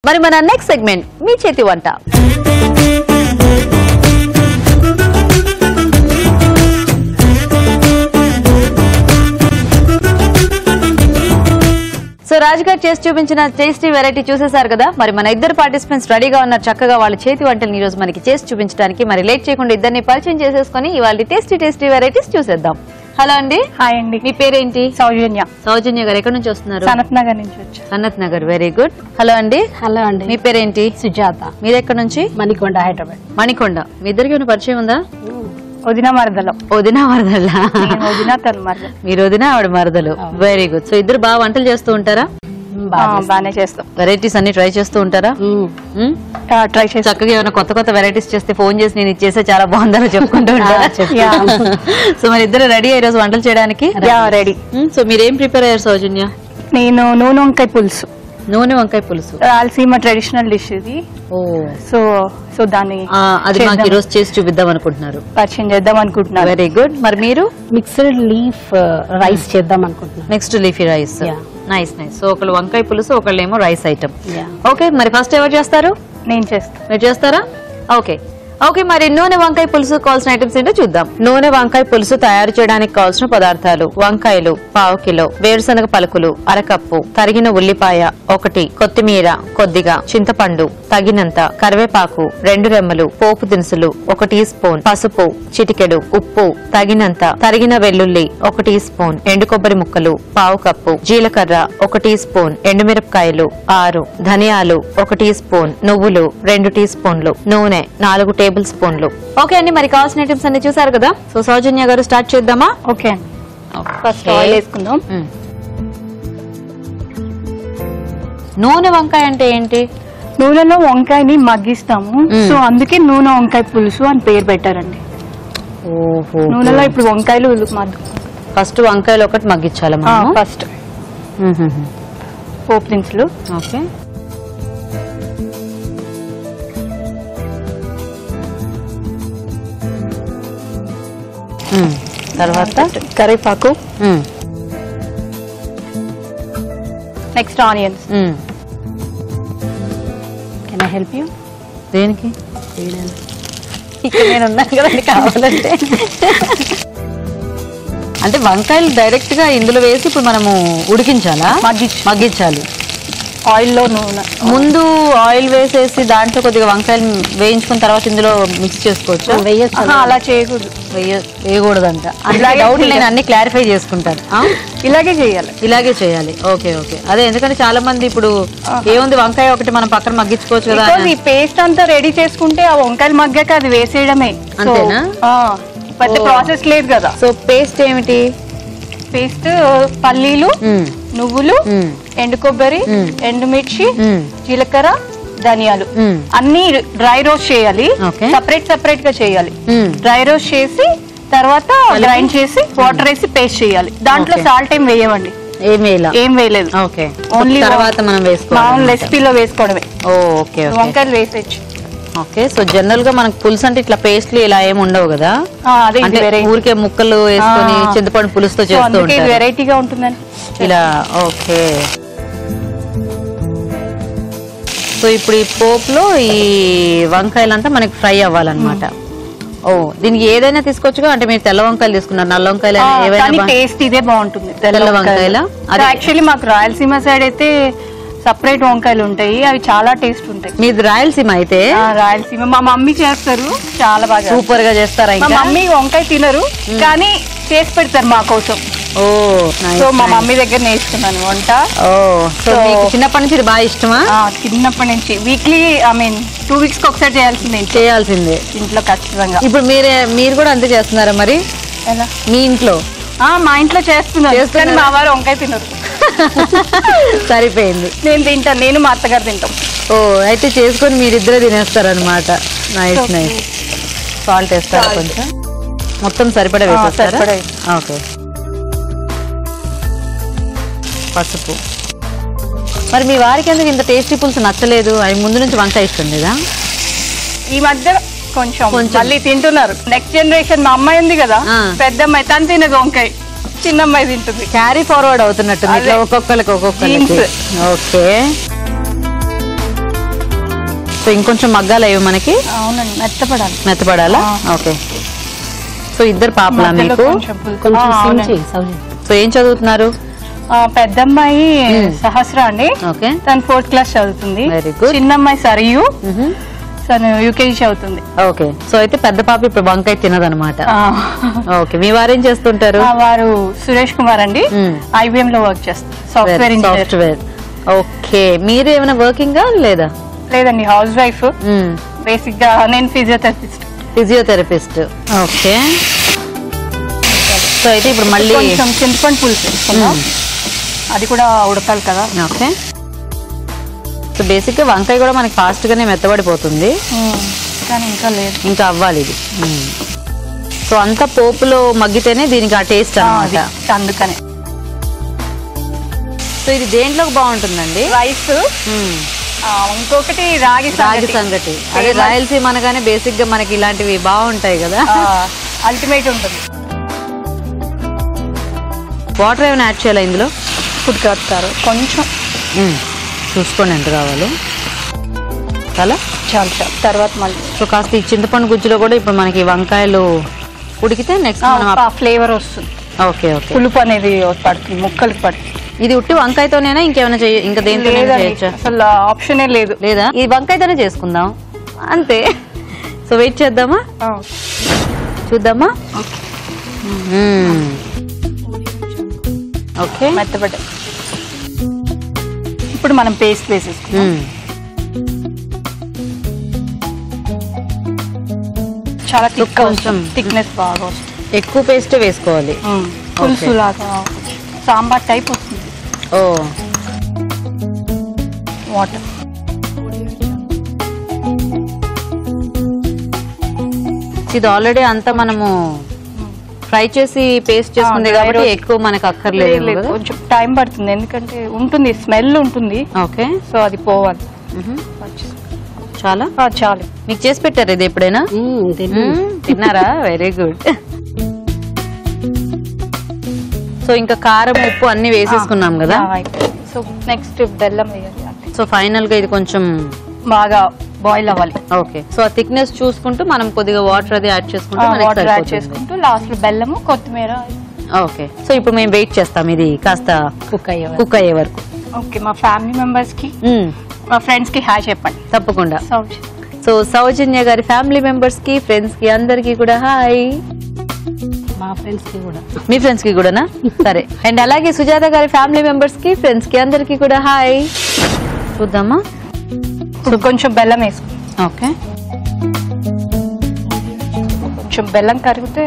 మరి మన next segment మీ చేతి వంట. సో రాజ్ గారు చేసి చూపించిన టేస్టీ వెరైటీ చూసేశారు కదా. మరి మన ఇద్దరు పార్టిసిపెంట్స్ రెడీగా ఉన్నారు చక్కగా వాళ్ళ చేతి వంటలు ఈ రోజు మనకి చేసి చూపించడానికి. మరి లేట్ చేయకుండా ఇద్దరిని పరిచయం చేసేసుకుని ఇవాళ టేస్టీ వెరైటీస్ చూసేద్దాం. హలో అండి. హాయ్ అండి. మీ పేరేంటి? సౌజన్య. సౌజన్య గారు ఎక్కడి నుంచి వస్తున్నారు? సనత్ నగర్ నుంచి వచ్చి. Sanath Nagar, very good. Hello అండి. హలో అండి. మీ పేరేంటి? సుజాత. మీరు ఎక్కడి నుంచి? మణికొండ, హైదరాబాద్. మణికొండ. మీ ఇద్దరికి ఏమైనా పరిచయం ఉందా? వదిన మరదలు. వదిన మరదల. వదిన తను మరదలు. మీరు వదిన ఆవిడ మరదలు. Very good. సో ఇద్దరు బాగా వంటలు చేస్తూ ఉంటారా? బాగానే చేస్తాం. వెరైటీస్ అన్ని ట్రై చేస్తూ ఉంటారా? ట్రై చేస్తాం. చక్కగా ఏమైనా కొత్త వెరైటీస్ చేస్తే ఫోన్ చేసి నేను ఇది చేస్తే చాలా బాగుందని చెప్పుకుంటూ ఉంటారా? సో మరి ఇద్దరు రెడీ ఈ రోజు వంటలు చేయడానికి? రెడీ. సో మీరేం ప్రిపేర్ అయ్యారు సౌజన్య? నేను నూనె వంకాయ పులుసు. నూనె వంకాయ పులుసు రాయలసీమ ట్రెడిషనల్ డిష్ ఇది. సో దాన్ని అది మాకు ఈ రోజు చేసి చూపిద్దాం అనుకుంటున్నారు, పరిచయం చేద్దాం అనుకుంటున్నారు. Very good. మరి మీరు? మిక్స్డ్ లీఫ్ రైస్ చేద్దాం అనుకుంటున్నాను. Next leafy rice. Nice. So ఒకళ్ళు వంకాయ పులుసు, ఒకళ్ళు ఏమో రైస్ ఐటమ్. ఓకే, మరి ఫస్ట్ ఎవరు చేస్తారు? నేను చేస్తాను. మీరు చేస్తారా? ఓకే. మరి నూనె వంకాయ పులుసు కావాల్సిన ఐటమ్స్ ఏంటో చూద్దాం. నూనె వంకాయ పులుసు తయారు చేయడానికి కావాల్సిన పదార్థాలు: వంకాయలు 1/2 కిలో, వేరుశనగ పలుకులు 1/2 కప్పు, తరిగిన ఉల్లిపాయ 1, కొత్తిమీర కొద్దిగా, చింతపండు తగినంత, కరివేపాకు 2 రెమ్మలు, పోపు దినుసులు 1 టీ స్పూన్, పసుపు చిటికెడు, ఉప్పు తగినంత, తరిగిన వెల్లుల్లి 1 టీ స్పూన్, ఎండు కొబ్బరి ముక్కలు 1/2 కప్పు, జీలకర్ర 1 టీ స్పూన్, ఎండుమిరపకాయలు 6, ధనియాలు 1 టీ స్పూన్, నువ్వులు 2 టీ స్పూన్లు, నూనె 4 టేబుల్ స్పూన్లు. ఓకే అండి, మరి కావాల్సిన ఐటమ్స్ అన్ని చూసారు కదా. సో సౌజన్య గారు స్టార్ట్ చేద్దామా? ఓకే. ఫస్ట్ ఆయిల్ వేసుకుందాం. నూనె వంకాయ అంటే ఏంటి? నూనెలో వంకాయని మగ్గిస్తాము, సో అందుకే నూనె వంకాయ పులుసు అని పేరు పెట్టారండి. నూనెలో ఇప్పుడు వంకాయలు ఫస్ట్ వంకాయలు ఒకటి మగ్గించాలి ఫస్ట్. పోపు దినుసులు. ఓకే. తర్వాత కరివేపాకు. Next onions. Can I help you? దేనికి? ఇక్కడ నేను ఉన్నాను కదండి కావాలంటే. అంటే వంకాయలు డైరెక్ట్ గా ఇందులో వేసి ఇప్పుడు మనము ఉడికించాలా? మగ్గించాలి. ఆయిల్లో నూనె ముందు ఆయిల్ వేసేసి దాంట్లో కొద్దిగా వంకాయలు వేయించుకున్న తర్వాత ఇందులో మిక్స్ చేసుకోవచ్చు. అలా చేయకూడదు, వేయకూడదంట. అట్లా డౌట్ నేను అన్ని క్లారిఫై చేసుకుంటాను. ఇలాగే చేయాలి. ఓకే. అదే, ఎందుకంటే చాలా మంది ఇప్పుడు ఏముంది వంకాయ ఒకటి మనం పక్కన మగ్గించుకోవచ్చు కదా. ఈ పేస్ట్ అంతా రెడీ చేసుకుంటే ఆ వంకాయలు మగ్గాక అది వేసేయడమే. అంతేనా? పెద్ద ప్రాసెస్ లేదు కదా. సో పేస్ట్ ఏమిటి? పేస్ట్ పల్లీలు, నువ్వులు, ఎండు కొబ్బరి, ఎండుమిర్చి, జీలకర్ర, ధనియాలు అన్ని డ్రై రోస్ట్ చేయాలి. సెపరేట్ గా చేయాలి. డ్రై రోస్ట్ చేసి తర్వాత గ్రైండ్ చేసి వాటర్ వేసి పేస్ట్ చేయాలి. దాంట్లో సాల్ట్ ఏం వేయవండి. ఏం వేయలేదు. ఓన్లీ తర్వాత మనం వేసుకోవాలి, రెసిపీలో వేసుకోవడమే. వంకాయలు వేసేచ్చు. ఓకే. సో జనరల్ గా మనకు పులుసు అంటే ఇట్లా పేస్ట్లు ఇలా ఏమి ఉండవు కదా, ఊరికే ముక్కలు వేసుకొని చింతపండు పులుసుతో చేస్తూ ఉంటారు. వెరైటీగా ఉంటుందని ఇలా. ఓకే. సో ఇప్పుడు ఈ పోపులో ఈ వంకాయలంతా మనకి ఫ్రై అవ్వాలన్నమాట. దీనికి ఏదైనా తీసుకోవచ్చుగా? అంటే మీరు తెల్ల వంకాయలు తీసుకున్నారు, నల్ల వంకాయలు ఏవైనా? టేస్ట్ ఇదే బాగుంటుంది. తెల్ల వంకాయల యాక్చువల్లీ మాకు రాయలసీమ సైడ్ అయితే సపరేట్ వంకాయలు ఉంటాయి, అవి చాలా టేస్ట్ ఉంటాయి. మీది రాయలసీమ అయితే? రాయలసీమ. మా మమ్మీ చేస్తారు, చాలా బాగా సూపర్ గా చేస్తారా? మా మమ్మీ వంకాయ తినరు కానీ చేసి పెడతారు మా కోసం. సో మా మమ్మీ దగ్గర నేర్చుకున్నాను వంట. సో మీకు చిన్నప్పటి నుంచి ఇది బాగా ఇష్టమా? చిన్నప్పటి నుంచి వీక్లీ 2 వీక్స్ కి ఒకసారి చేయాల్సిందే ఇంట్లో ఖచ్చితంగా. ఇప్పుడు మీరు కూడా అంతే చేస్తున్నారా మరి? ఎలా? మీ ఇంట్లో? మా ఇంట్లో చేస్తున్నారు, మా వారు వంకాయ తినరు. సరిపోయింది. నేను తింటాను, నేను మా అత్తగారు తింటాం. అయితే చేసుకొని మీరిద్దరే తినేస్తారనమాట. నైస్. సాల్ట్ వేస్తారా కొంచెం? మొత్తం సరిపడా వేసేస్తారా? ఓకే. పసుపు. మరి మీ వారికి ఎందుకు ఇంత టేస్టీ పులుసు నచ్చలేదు? అవి ముందు నుంచి వంకాయ ఇష్టం లేదా? ఈ మధ్య కొంచెం మళ్ళీ తింటున్నారు. నెక్స్ట్ జనరేషన్ మా అమ్మాయి ఉంది కదా, పెద్ద అమ్మాయి, తను తినదు వంకాయ, చిన్న అమ్మాయి తింటుంది. క్యారీ ఫార్వర్డ్ అవుతున్నట్టు ఒక్కొక్కరికి. ఓకే. సో ఇంకొంచెం మగ్గాలి అవి మనకి. అవునండి, మెత్తపడాలా? ఓకే. సో ఇద్దరు పాపలా మీకు? సో ఏం చదువుతున్నారు? పెద్ద అమ్మాయి సహస్ర అండి, తను 4th క్లాస్ చదువుతుంది. Very good. చిన్న అమ్మాయి సరియు, తను యూకేజీ చదువుతుంది. ఓకే. సో అయితే పెద్ద పాప ఇప్పుడు వంకాయ తినదనమాట. ఓకే. మీ వారేం చేస్తుంటారు? వారు సురేష్ కుమార్ అండి, IBM లో వర్క్ చేస్తారు, సాఫ్ట్వేర్ ఇంజనీర్. ఓకే. మీరు ఏమైనా వర్కింగ్ లేదా? లేదండి, హౌస్ వైఫ్. బేసిక్ గా నేను ఫిజియోథెరపిస్ట్. ఓకే. సో అయితే ఇప్పుడు మళ్ళీ కొంచెం చింతపండు పులుసు వేసుకున్నాం, అది కూడా ఉడకాలి కదా. ఓకే. సో బేసిక్ గా వంకాయ కూడా మనకి ఫాస్ట్ గానే మెత్తబడిపోతుంది, కానీ ఇంకా లేదు, ఇంకా అవ్వాలి ఇది. సో అంతా పోపులో మగ్గితేనే దీనికి ఆ టేస్ట్ అన్నమాట, అందుకనే. సో ఇది దేంట్లోకి బాగుంటుందండి? రైస్, ఇంకొకటి రాగి సంగటి. అదే రాయలసీమ అనగానే బేసిక్ గా మనకి ఇలాంటివి బాగుంటాయి కదా, అల్టిమేట్ ఉంటుంది. వాటర్ ఏమైనా యాడ్ చేయాలా ఇందులో? ఫుడ్ కలుపుతారు కొంచెం, చూసుకోండి ఎంత కావాలో. చాలా చాలు చాలు. తర్వాత మళ్ళీ సో కాస్త ఈ చింతపండు గుజ్జులో కూడా ఇప్పుడు మనకి వంకాయలు ఉడికితే నెక్స్ట్ ఫ్లేవర్ వస్తుంది. Okay okay. పులుపు అనేది పడుతుంది, ముక్కలకి పడుతుంది. ఇది ఉట్టి వంకాయతోనేనా ఇంకేమైనా ఇంకా దేంతో చేయొచ్చా? అసలు ఆప్షనే లేదు. లేదా? ఇది వంకాయతోనే చేసుకుందాం అంతే. సో వెయిట్ చేద్దామా, చూద్దామా. ఓకే. మెత్తబడ్డ. ఇప్పుడు మనం పేస్ట్ వేసేసుకుందాం. చాలా థిక్నెస్ బాగా వస్తుంది. ఎక్కువ పేస్ట్ వేసుకోవాలి, పులుసు లాగా సాంబార్ టైప్ వస్తుంది. ఓ. వాటర్. ఇది ఆల్రెడీ అంతా మనము ఫ్రై చేసి పేస్ట్ చేసుకుంది కాబట్టి ఎక్కువ మనకు అక్కర్లేదు. కొంచెం టైం పడుతుంది, ఎందుకంటే ఉంటుంది, స్మెల్ ఉంటుంది. ఓకే. సో అది పోవాలి. చాలా చాలు. మీకు చేసి పెట్టారు ఇది ఎప్పుడైనా? తిన్నారా? Very good. సో ఇంకా కారం ఉప్పు అన్ని వేసేసుకున్నాం కదా. సో నెక్స్ట్ బెల్లం వేయాలి. సో ఫైనల్ గా ఇది కొంచెం బాగా బాయిల్ అవ్వాలి. ఓకే. సో ఆ థిక్నెస్ చూసుకుంటూ మనం కొద్దిగా వాటర్ అది యాడ్ చేసుకుంటూ లాస్ట్ లో బెల్లము కొత్తిమీర. ఓకే. సో ఇప్పుడు మేము వెయిట్ చేస్తాం ఇది కాస్త కుక్ అయ్యే వరకు. ఓకే. మా ఫ్యామిలీ మెంబర్స్ కి, మా ఫ్రెండ్స్ కి హాయ్ చెప్పండి. తప్పకుండా. సో సౌజన్య గారి ఫ్యామిలీ మెంబర్స్ కి, ఫ్రెండ్స్ కి, అందరికి కూడా హాయ్. మా ఫ్రెండ్స్ కి కూడా. మీ ఫ్రెండ్స్ కి కూడానా? సరే. అండ్ అలాగే సుజాత గారి ఫ్యామిలీ మెంబర్స్ కి, ఫ్రెండ్స్ కి, అందరికి కూడా హాయ్. చూద్దామా. కొంచెం బెల్లం వేసుకో. ఓకే. కొంచెం బెల్లం కరిగితే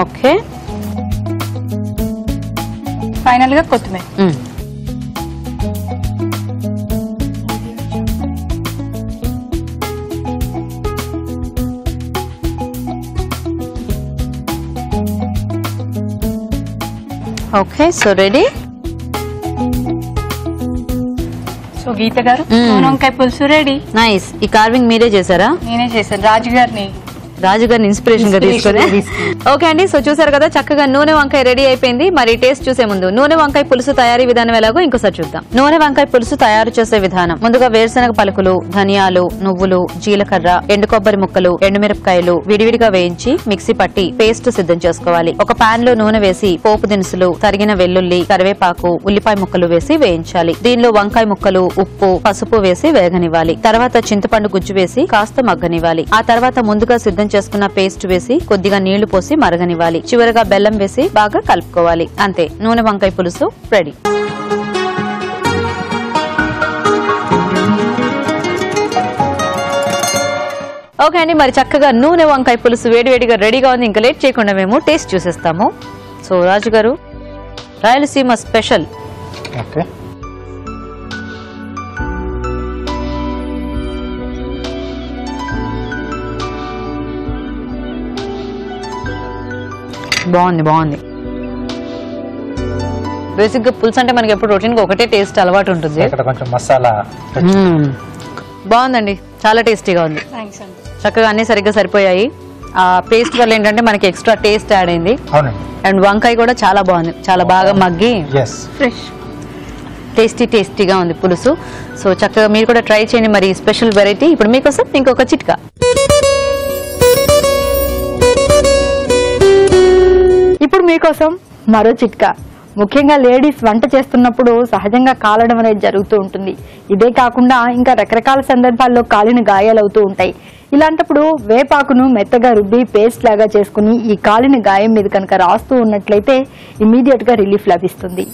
ఓకే. ఫైనల్ గా కొత్తిమీర. ఓకే. So ready. సో గీత గారు, వంకాయ పులుసు రెడీ. నైస్. ఈ కార్వింగ్ మీరే చేశారా? నేనే చేశాను, రాజుగారిని ఇన్స్పిరేషన్ గా తీసుకుని. ఓకే అండి. సో చూసారు కదా, చక్కగా నూనె వంకాయ రెడీ అయిపోయింది. మరి టేస్ట్ చూసే ముందు నూనె వంకాయ పులుసు తయారీ విధానం ఎలాగో ఇంకోసారి చూద్దాం. నూనె వంకాయ పులుసు తయారు చేసే విధానం: ముందుగా వేరుశనగ పలుకులు, ధనియాలు, నువ్వులు, జీలకర్ర, ఎండు కొబ్బరి ముక్కలు, ఎండుమిరపకాయలు విడివిడిగా వేయించి మిక్సీ పట్టి పేస్ట్ సిద్ధం చేసుకోవాలి. ఒక పాన్ లో నూనె వేసి పోపు దినుసులు, తరిగిన వెల్లుల్లి, కరివేపాకు, ఉల్లిపాయ ముక్కలు వేసి వేయించాలి. దీనిలో వంకాయ ముక్కలు, ఉప్పు, పసుపు వేసి వేగనివ్వాలి. తర్వాత చింతపండు గుజ్జు వేసి కాస్త మగ్గనివ్వాలి. ఆ తర్వాత ముందుగా సిద్ధం చేసుకున్న పేస్ట్ వేసి కొద్దిగా నీళ్లు పోసి మరగనివ్వాలి. చివరగా బెల్లం వేసి బాగా కలుపుకోవాలి. అంతే, నూనె వంకాయ పులుసు రెడీ. ఓకే అండి. మరి చక్కగా నూనె వంకాయ పులుసు వేడివేడిగా రెడీగా ఉంది. ఇంకా లేట్ చేయకుండా మేము టేస్ట్ చూసేస్తాము. సో రాజు గారు, రాయలసీమ స్పెషల్. ఓకే. బాగుంది. బేసిక్ గా పులుసు అంటే మనకి ఎప్పుడు రొటీన్ గా ఒకటే టేస్ట్ అలవాటు ఉంటుంది. కొంచెం మసాలా బాగుందండి, చాలా టేస్టీగా ఉంది. చక్కగా అన్ని సరిగ్గా సరిపోయాయి. ఆ పేస్ట్ వల్ల ఏంటంటే మనకి ఎక్స్ట్రా టేస్ట్ యాడ్ అయింది. అండ్ వంకాయ కూడా చాలా బాగుంది, చాలా బాగా మగ్గి టేస్టీగా ఉంది పులుసు. సో చక్కగా మీరు కూడా ట్రై చేయండి. మరి స్పెషల్ వెరైటీ ఇప్పుడు మీకోసం ఇంకొక చిట్కా. ఇప్పుడు మీకోసం మరో చిట్కా. ముఖ్యంగా లేడీస్ వంట చేస్తున్నప్పుడు సహజంగా కాలడం అనేది జరుగుతూ ఉంటుంది. ఇదే కాకుండా ఇంకా రకరకాల సందర్భాల్లో కాలిన గాయాలవుతూ ఉంటాయి. ఇలాంటప్పుడు వేపాకును మెత్తగా రుబ్బి పేస్ట్ లాగా చేసుకుని ఈ కాలిన గాయం మీద కనుక రాస్తూ ఉన్నట్లయితే ఇమీడియట్ గా రిలీఫ్ లభిస్తుంది.